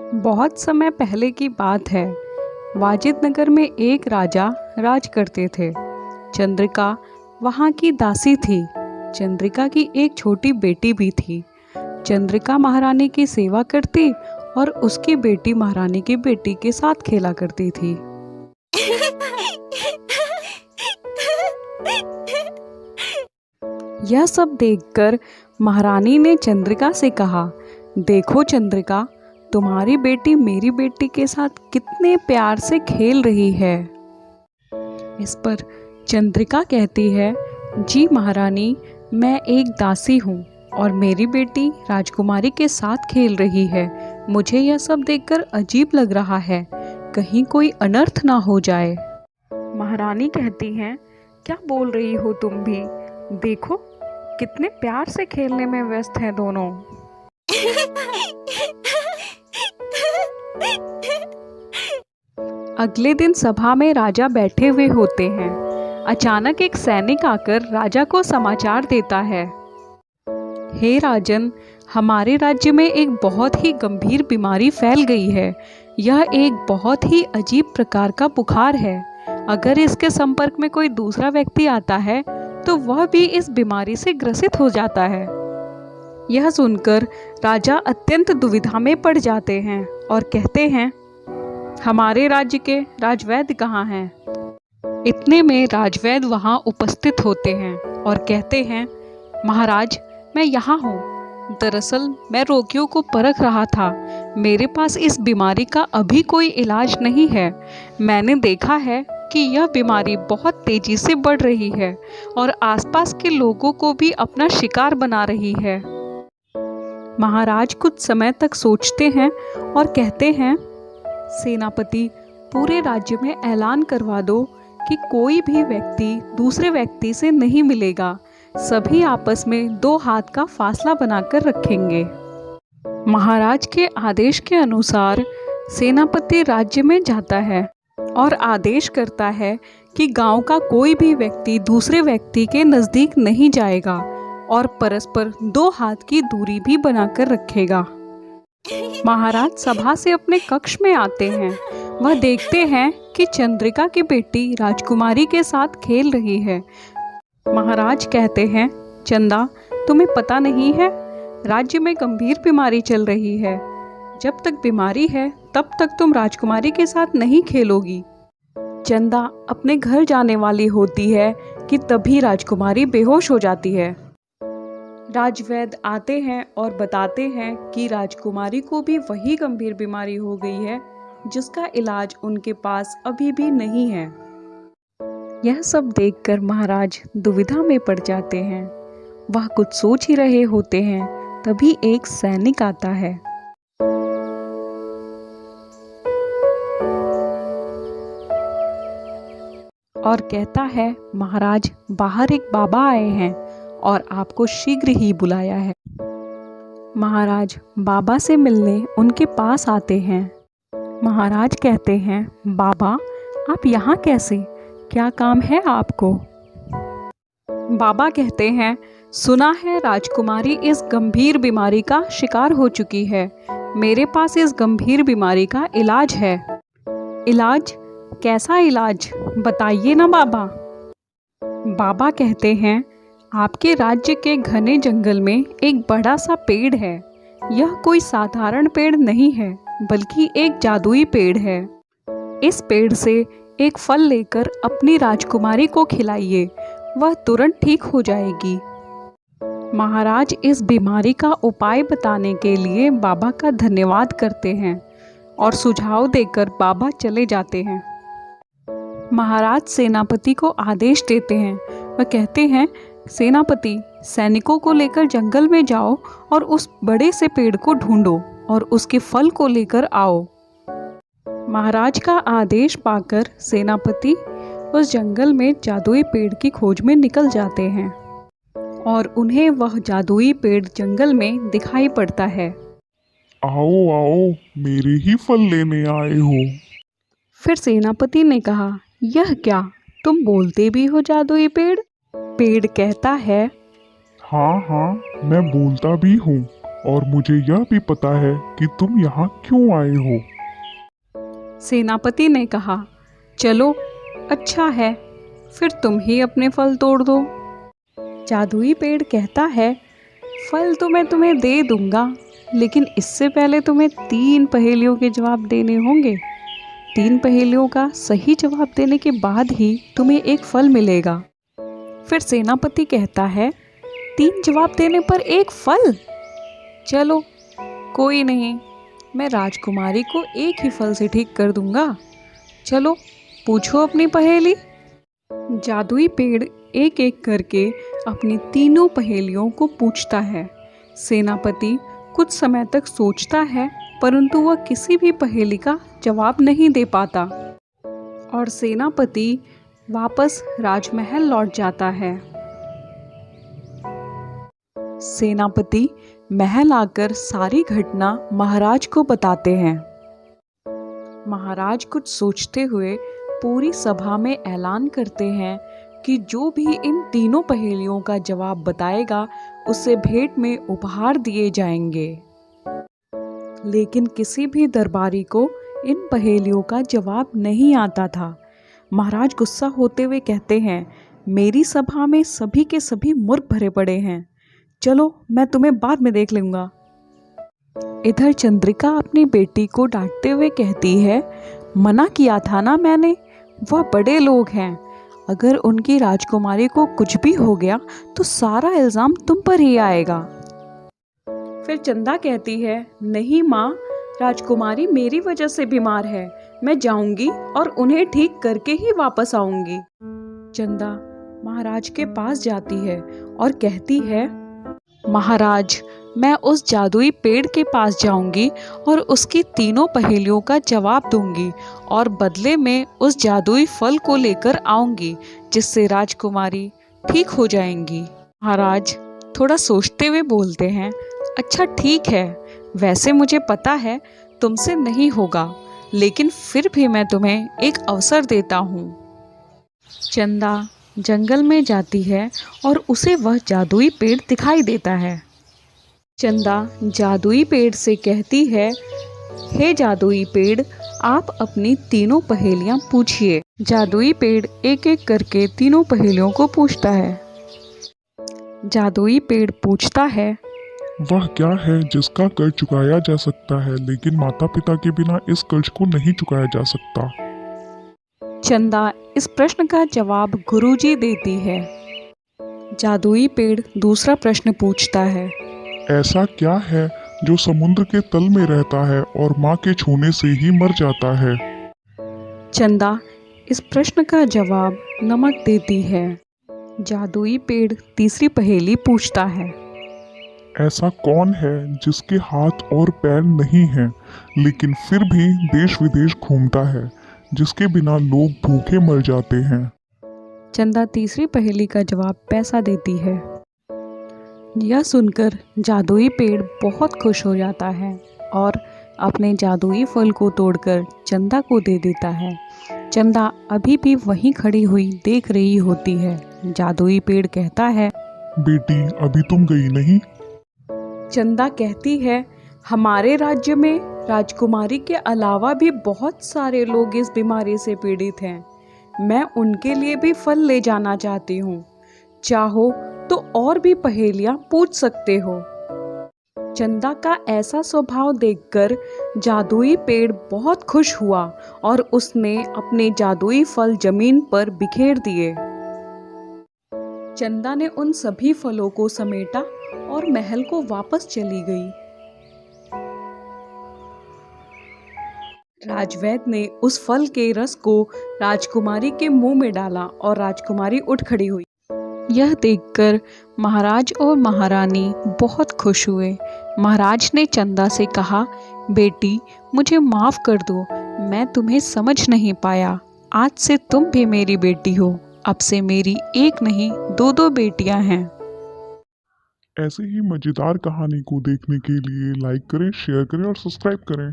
बहुत समय पहले की बात है। वाजिद नगर में एक राजा राज करते थे। चंद्रिका वहाँ की दासी थी। चंद्रिका की एक छोटी बेटी भी थी। चंद्रिका महारानी की सेवा करती और उसकी बेटी महारानी की बेटी के साथ खेला करती थी। यह सब देखकर महारानी ने चंद्रिका से कहा, देखो चंद्रिका, तुम्हारी बेटी मेरी बेटी के साथ कितने प्यार से खेल रही है। इस पर चंद्रिका कहती है, जी महारानी, मैं एक दासी हूँ और मेरी बेटी राजकुमारी के साथ खेल रही है। मुझे यह सब देखकर अजीब लग रहा है, कहीं कोई अनर्थ ना हो जाए। महारानी कहती हैं, क्या बोल रही हो तुम भी? देखो कितने प्यार से खेलने में व्यस्त हैं दोनों। अगले दिन सभा में राजा बैठे हुए होते हैं। अचानक एक सैनिक आकर राजा को समाचार देता है, हे राजन, हमारे राज्य में एक बहुत ही गंभीर बीमारी फैल गई है। यह एक बहुत ही अजीब प्रकार का बुखार है। अगर इसके संपर्क में कोई दूसरा व्यक्ति आता है तो वह भी इस बीमारी से ग्रसित हो जाता है। यह सुनकर राजा अत्यंत दुविधा में पड़ जाते हैं और कहते हैं, हमारे राज्य के राजवैद्य कहाँ हैं? इतने में राजवैद्य वहाँ उपस्थित होते हैं और कहते हैं, महाराज, मैं यहाँ हूँ। दरअसल मैं रोगियों को परख रहा था। मेरे पास इस बीमारी का अभी कोई इलाज नहीं है। मैंने देखा है कि यह बीमारी बहुत तेजी से बढ़ रही है और आसपास के लोगों को भी अपना शिकार बना रही है। महाराज कुछ समय तक सोचते हैं और कहते हैं, सेनापति, पूरे राज्य में ऐलान करवा दो कि कोई भी व्यक्ति दूसरे व्यक्ति से नहीं मिलेगा। सभी आपस में 2 हाथ का फासला बनाकर रखेंगे। महाराज के आदेश के अनुसार सेनापति राज्य में जाता है और आदेश करता है कि गांव का कोई भी व्यक्ति दूसरे व्यक्ति के नज़दीक नहीं जाएगा और परस्पर 2 हाथ की दूरी भी बनाकर रखेगा। महाराज सभा से अपने कक्ष में आते हैं। वह देखते हैं कि चंद्रिका की बेटी राजकुमारी के साथ खेल रही है। महाराज कहते हैं, चंदा, तुम्हें पता नहीं है, राज्य में गंभीर बीमारी चल रही है। जब तक बीमारी है तब तक तुम राजकुमारी के साथ नहीं खेलोगी। चंदा अपने घर जाने वाली होती है कि तभी राजकुमारी बेहोश हो जाती है। राजवैद्य आते हैं और बताते हैं कि राजकुमारी को भी वही गंभीर बीमारी हो गई है जिसका इलाज उनके पास अभी भी नहीं है। यह सब देखकर महाराज दुविधा में पड़ जाते हैं। वह कुछ सोच ही रहे होते हैं, तभी एक सैनिक आता है। और कहता है, महाराज, बाहर एक बाबा आए हैं और आपको शीघ्र ही बुलाया है। महाराज बाबा से मिलने उनके पास आते हैं। महाराज कहते हैं, बाबा, आप यहाँ कैसे? क्या काम है आपको? बाबा कहते हैं, सुना है राजकुमारी इस गंभीर बीमारी का शिकार हो चुकी है। मेरे पास इस गंभीर बीमारी का इलाज है। इलाज? कैसा इलाज? बताइए ना बाबा। बाबा कहते हैं, आपके राज्य के घने जंगल में एक बड़ा सा पेड़ है। यह कोई साधारण पेड़ नहीं है, बल्कि एक जादुई पेड़ है। इस पेड़ से एक फल लेकर अपनी राजकुमारी को खिलाइए, वह तुरंत ठीक हो जाएगी। महाराज इस बीमारी का उपाय बताने के लिए बाबा का धन्यवाद करते हैं और सुझाव देकर बाबा चले जाते हैं। महाराज सेनापति को आदेश देते हैं। वह कहते हैं, सेनापति, सैनिकों को लेकर जंगल में जाओ और उस बड़े से पेड़ को ढूंढो और उसके फल को लेकर आओ। महाराज का आदेश पाकर सेनापति उस जंगल में जादुई पेड़ की खोज में निकल जाते हैं और उन्हें वह जादुई पेड़ जंगल में दिखाई पड़ता है। आओ आओ, मेरे ही फल लेने आए हो। फिर सेनापति ने कहा, यह क्या, तुम बोलते भी हो जादुई पेड़? पेड़ कहता है, हाँ हाँ, मैं बोलता भी हूँ। और मुझे यह भी पता है कि तुम यहाँ क्यों आए हो। सेनापति ने कहा, चलो अच्छा है, फिर तुम ही अपने फल तोड़ दो। जादुई पेड़ कहता है, फल तो मैं तुम्हें दे दूंगा, लेकिन इससे पहले तुम्हें 3 पहेलियों के जवाब देने होंगे। 3 पहेलियों का सही जवाब देने के बाद ही तुम्हें एक फल मिलेगा। फिर सेनापति कहता है, 3 जवाब देने पर एक फल? चलो कोई नहीं, मैं राजकुमारी को एक ही फल से ठीक कर दूंगा। चलो पूछो अपनी पहेली। जादुई पेड़ एक एक करके अपनी तीनों पहेलियों को पूछता है। सेनापति कुछ समय तक सोचता है, परंतु वह किसी भी पहेली का जवाब नहीं दे पाता और सेनापति वापस राजमहल लौट जाता है। सेनापति महल आकर सारी घटना महाराज को बताते हैं। महाराज कुछ सोचते हुए पूरी सभा में ऐलान करते हैं कि जो भी इन तीनों पहेलियों का जवाब बताएगा उसे भेंट में उपहार दिए जाएंगे। लेकिन किसी भी दरबारी को इन पहेलियों का जवाब नहीं आता था। महाराज गुस्सा होते हुए कहते हैं, मेरी सभा में सभी के सभी मूर्ख भरे पड़े हैं, चलो मैं तुम्हें बाद में देख लूंगा। इधर चंद्रिका अपनी बेटी को डांटते हुए कहती है, मना किया था ना मैंने, वह बड़े लोग हैं, अगर उनकी राजकुमारी को कुछ भी हो गया तो सारा इल्ज़ाम तुम पर ही आएगा। फिर चंदा कहती है, नहीं माँ, राजकुमारी मेरी वजह से बीमार है, मैं जाऊंगी और उन्हें ठीक करके ही वापस आऊंगी। चंदा महाराज के पास जाती है और कहती है, महाराज, मैं उस जादुई पेड़ के पास जाऊंगी और उसकी तीनों पहेलियों का जवाब दूंगी और बदले में उस जादुई फल को लेकर आऊंगी जिससे राजकुमारी ठीक हो जाएंगी। महाराज थोड़ा सोचते हुए बोलते हैं, अच्छा ठीक है, वैसे मुझे पता है तुमसे नहीं होगा, लेकिन फिर भी मैं तुम्हें एक अवसर देता हूँ। चंदा जंगल में जाती है और उसे वह जादुई पेड़ दिखाई देता है। चंदा जादुई पेड़ से कहती है, हे जादुई पेड़, आप अपनी तीनों पहेलियां पूछिए। जादुई पेड़ एक एक करके तीनों पहेलियों को पूछता है। जादुई पेड़ पूछता है, वह क्या है जिसका कर्ज चुकाया जा सकता है, लेकिन माता पिता के बिना इस कर्ज को नहीं चुकाया जा सकता। चंदा इस प्रश्न का जवाब गुरुजी देती है। जादुई पेड़ दूसरा प्रश्न पूछता है, ऐसा क्या है जो समुद्र के तल में रहता है और माँ के छूने से ही मर जाता है। चंदा इस प्रश्न का जवाब नमक देती है। जादुई पेड़ तीसरी पहेली पूछता है, ऐसा कौन है जिसके हाथ और पैर नहीं हैं, लेकिन फिर भी देश विदेश घूमता है, जिसके बिना लोग भूखे मर जाते हैं। चंदा तीसरी पहेली का जवाब पैसा देती है। यह सुनकर जादुई पेड़ बहुत खुश हो जाता है और अपने जादुई फल को तोड़कर चंदा को दे देता है। चंदा अभी भी वहीं खड़ी हुई देख रही होती है। जादुई पेड़ कहता है, बेटी अभी तुम गई नहीं। चंदा कहती है, हमारे राज्य में राजकुमारी के अलावा भी बहुत सारे लोग इस बीमारी से पीड़ित हैं, मैं उनके लिए भी फल ले जाना चाहती हूँ, चाहो तो और भी पहेलियां पूछ सकते हो। चंदा का ऐसा स्वभाव देखकर जादुई पेड़ बहुत खुश हुआ और उसने अपने जादुई फल जमीन पर बिखेर दिए। चंदा ने उन सभी फलों को समेटा और महल को वापस चली गई। राजवैद्य ने उस फल के रस को राजकुमारी के मुंह में डाला और राजकुमारी उठ खड़ी हुई। यह देखकर महाराज और महारानी बहुत खुश हुए। महाराज ने चंदा से कहा, बेटी मुझे माफ़ कर दो, मैं तुम्हें समझ नहीं पाया। आज से तुम भी मेरी बेटी हो। अब से मेरी एक नहीं 2-2 बेटियां हैं। ऐसे ही मज़ेदार कहानी को देखने के लिए लाइक करें, शेयर करें और सब्सक्राइब करें।